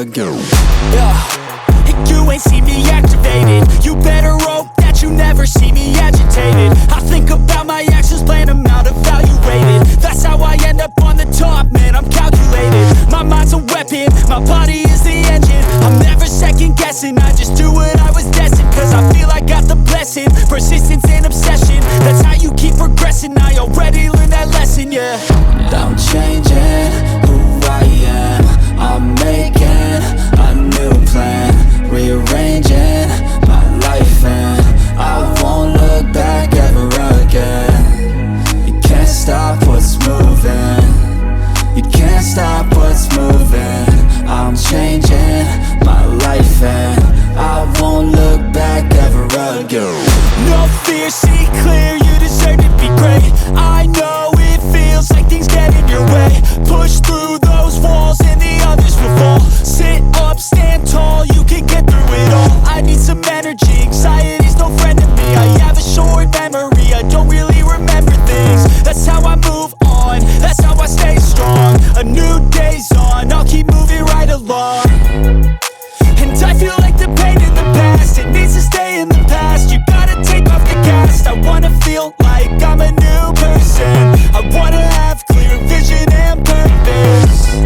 ago. Yeah, you ain't see me activated. You better hope that you never see me agitated. I think about my actions, plan them out, evaluated. That's how I end up on the top, man, I'm calculated. My mind's a weapon, my body is the engine. I'm never second guessing, I just do what I was destined. Cause I feel I got the blessing, persistence and obsession. That's how you keep progressing, I already learned that lesson, yeah. I'm changing who I am, I'm making a new plan, rearranging my life and I won't look back ever again. You can't stop what's moving, you can't stop what's moving. I'm changing my life and I won't look back ever again. No fear, see clear, you deserve to be great. I know it feels like things get in your way. Push through those walls and the others will fall. Sit up, stand tall, you can get through it all. I need some energy, anxiety's no friend to me. I have a short memory, I don't really remember things. That's how I move on, that's how I stay strong. A new day's on, I'll keep moving right along. And I feel like the pain in the past, it needs to stay in the past. You gotta take off the cast. I wanna feel like I'm a new person. I wanna have clear vision and purpose.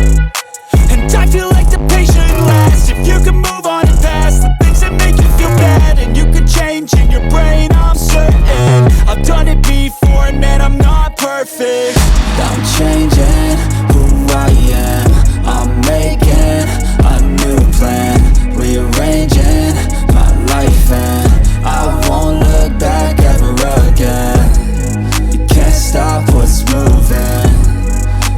And I feel like the pain shouldn't last. If you can move on and past the things that make you feel bad, and you can change in your brain, I'm certain. I've done it before and man, I'm not perfect. I'm changing who I am, I'm making a new plan, rearranging my life and I won't look back ever again. You can't stop what's moving,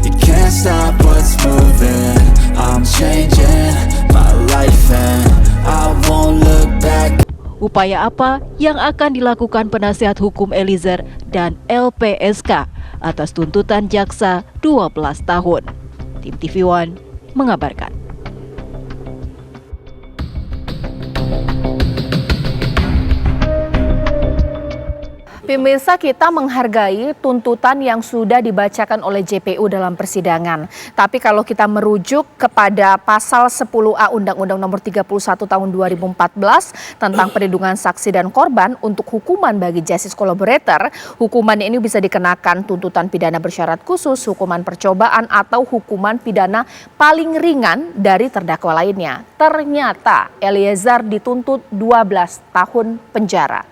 you can't stop what's moving. I'm changing my life and I won't look back. Upaya apa yang akan dilakukan penasihat hukum Eliezer dan LPSK atas tuntutan jaksa 12 tahun? Tim TV One mengabarkan. Pemirsa, kita menghargai tuntutan yang sudah dibacakan oleh JPU dalam persidangan. Tapi kalau kita merujuk kepada pasal 10A Undang-Undang Nomor 31 Tahun 2014 tentang perlindungan saksi dan korban untuk hukuman bagi justice collaborator, hukuman ini bisa dikenakan tuntutan pidana bersyarat khusus, hukuman percobaan atau hukuman pidana paling ringan dari terdakwa lainnya. Ternyata Eliezer dituntut 12 tahun penjara.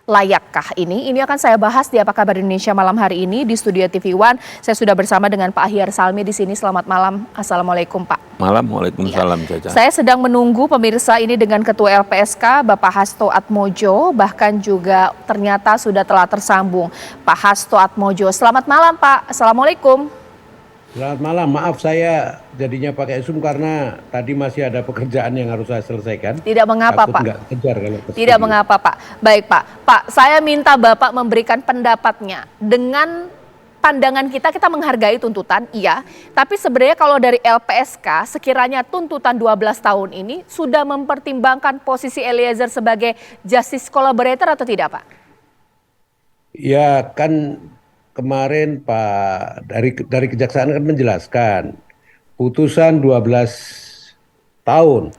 Layakkah ini? Ini akan saya bahas di Apa Kabar Indonesia malam hari ini di Studio TV One. Saya sudah bersama dengan Pak Ahyar Salmi di sini. Selamat malam. Assalamualaikum Pak. Malam, waalaikumsalam Caca. Saya sedang menunggu pemirsa ini dengan Ketua LPSK Bapak Hasto Atmojo, bahkan juga ternyata sudah telah tersambung Pak Hasto Atmojo. Selamat malam Pak. Assalamualaikum. Selamat malam, maaf saya jadinya pakai Zoom karena tadi masih ada pekerjaan yang harus saya selesaikan. Tidak mengapa Pak. Nggak kejar kalau Tidak mengapa Pak. Baik Pak. Pak, saya minta Bapak memberikan pendapatnya. Dengan pandangan kita menghargai tuntutan, iya. Tapi sebenarnya kalau dari LPSK, sekiranya tuntutan 12 tahun ini sudah mempertimbangkan posisi Eliezer sebagai justice collaborator atau tidak Pak? Ya kan kemarin Pak dari Kejaksaan kan menjelaskan putusan 12 tahun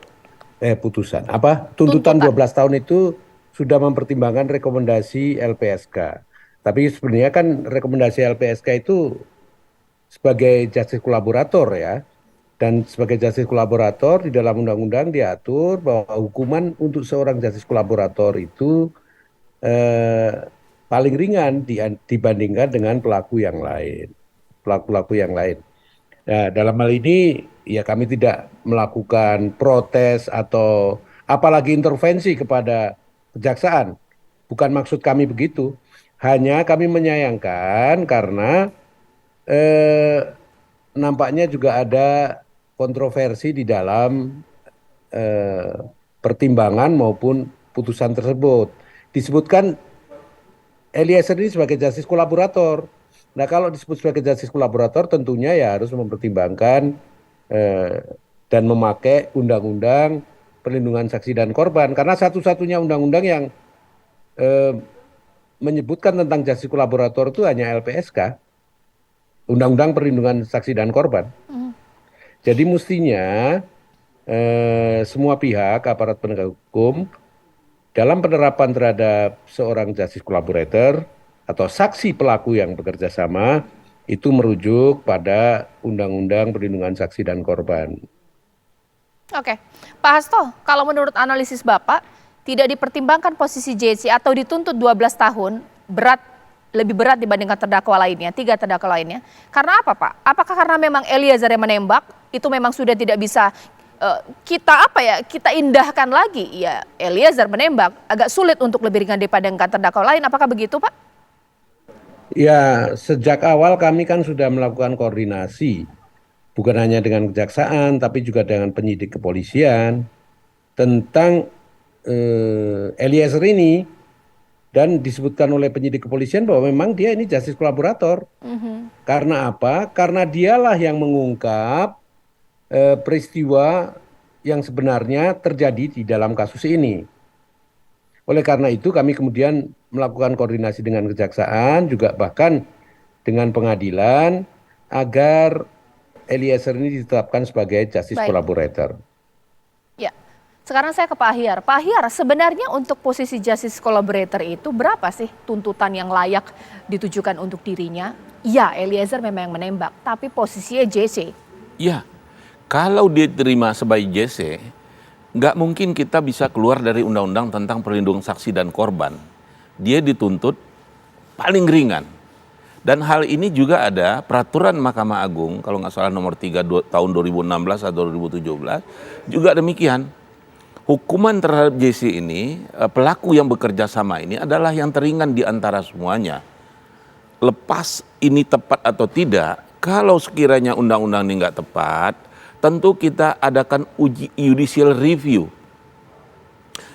tuntutan 12 tahun itu sudah mempertimbangkan rekomendasi LPSK. Tapi sebenarnya kan rekomendasi LPSK itu sebagai justice kolaborator ya. Dan sebagai justice kolaborator di dalam undang-undang diatur bahwa hukuman untuk seorang justice kolaborator itu paling ringan dibandingkan dengan pelaku yang lain. Nah, dalam hal ini ya kami tidak melakukan protes atau apalagi intervensi kepada kejaksaan. Bukan maksud kami begitu. Hanya kami menyayangkan karena nampaknya juga ada kontroversi di dalam pertimbangan maupun putusan tersebut. Disebutkan Eliezer ini sebagai justice kolaborator. Nah kalau disebut sebagai justice kolaborator tentunya ya harus mempertimbangkan dan memakai undang-undang perlindungan saksi dan korban. Karena satu-satunya undang-undang yang menyebutkan tentang justice kolaborator itu hanya LPSK. Undang-undang perlindungan saksi dan korban. Jadi mestinya semua pihak aparat penegak hukum dalam penerapan terhadap seorang justice collaborator atau saksi pelaku yang bekerja sama itu merujuk pada Undang-Undang Perlindungan Saksi dan Korban. Oke, Pak Hasto, kalau menurut analisis Bapak, tidak dipertimbangkan posisi JC atau dituntut 12 tahun, lebih berat dibandingkan terdakwa lainnya, 3 terdakwa lainnya. Karena apa, Pak? Apakah karena memang Eliezer yang menembak, itu memang sudah tidak bisa kita indahkan lagi? Ya, Eliezer menembak, agak sulit untuk lebih ringan dibandingkan terdakwa lain. Apakah begitu, Pak? Ya, sejak awal kami kan sudah melakukan koordinasi, bukan hanya dengan kejaksaan, tapi juga dengan penyidik kepolisian, tentang Eliezer ini, dan disebutkan oleh penyidik kepolisian bahwa memang dia ini justice kolaborator. Karena apa? Karena dialah yang mengungkap peristiwa yang sebenarnya terjadi di dalam kasus ini. Oleh karena itu kami kemudian melakukan koordinasi dengan kejaksaan, juga bahkan dengan pengadilan, agar Eliezer ini ditetapkan sebagai justice collaborator. Ya, sekarang saya ke Pak Ahyar. Pak Ahyar, sebenarnya untuk posisi justice collaborator itu berapa sih tuntutan yang layak ditujukan untuk dirinya? Ya, Eliezer memang yang menembak, tapi posisinya JC. Ya, kalau diterima sebagai JC, nggak mungkin kita bisa keluar dari undang-undang tentang perlindungan saksi dan korban. Dia dituntut paling ringan. Dan hal ini juga ada peraturan Mahkamah Agung, kalau nggak salah nomor 3 tahun 2016 atau 2017, juga demikian. Hukuman terhadap JC ini, pelaku yang bekerja sama ini adalah yang teringan di antara semuanya. Lepas ini tepat atau tidak, kalau sekiranya undang-undang ini nggak tepat, tentu kita adakan uji judicial review.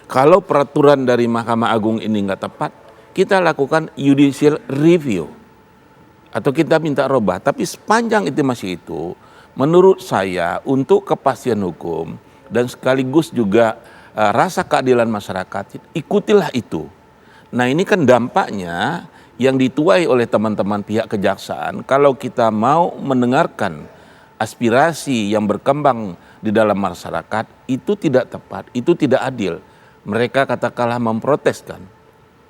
Kalau peraturan dari Mahkamah Agung ini nggak tepat, kita lakukan judicial review. Atau kita minta robah. Tapi sepanjang itu masih itu, menurut saya untuk kepastian hukum dan sekaligus juga rasa keadilan masyarakat, ikutilah itu. Nah ini kan dampaknya yang dituai oleh teman-teman pihak kejaksaan, kalau kita mau mendengarkan aspirasi yang berkembang di dalam masyarakat, itu tidak tepat, itu tidak adil. Mereka katakanlah memproteskan.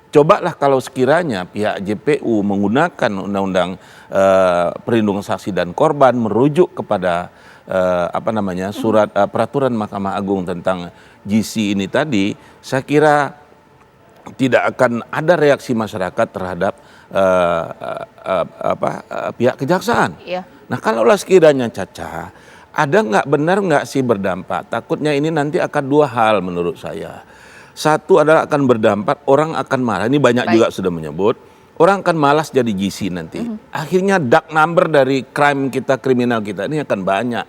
Cobalah kalau sekiranya pihak JPU menggunakan undang-undang perlindungan saksi dan korban merujuk kepada surat peraturan Mahkamah Agung tentang GC ini tadi, saya kira tidak akan ada reaksi masyarakat terhadap pihak kejaksaan. Iya. Nah kalaulah sekiranya Caca, ada benar nggak sih berdampak? Takutnya ini nanti akan 2 hal menurut saya. Satu adalah akan berdampak, orang akan marah. Ini banyak juga sudah menyebut, orang akan malas jadi GC nanti. Akhirnya dark number dari kriminal kita ini akan banyak.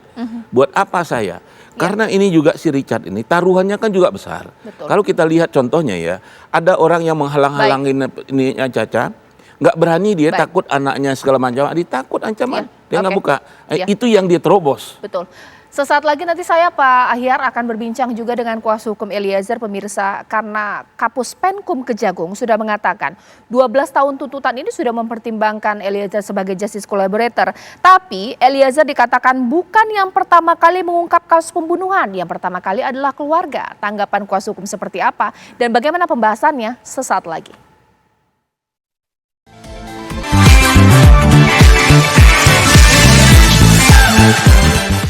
Buat apa saya? Karena ini juga si Richard ini taruhannya kan juga besar. Betul. Kalau kita lihat contohnya ya, ada orang yang menghalang-halangin ini Caca, nggak berani dia, takut anaknya segala macam, takut ancaman, dia nggak buka. Itu yang dia terobos. Betul. Sesaat lagi nanti saya Pak Ahyar akan berbincang juga dengan kuasa hukum Eliezer, pemirsa, karena Kapus Penkum Kejagung sudah mengatakan 12 tahun tuntutan ini sudah mempertimbangkan Eliezer sebagai justice collaborator. Tapi Eliezer dikatakan bukan yang pertama kali mengungkap kasus pembunuhan, yang pertama kali adalah keluarga. Tanggapan kuasa hukum seperti apa dan bagaimana pembahasannya sesaat lagi.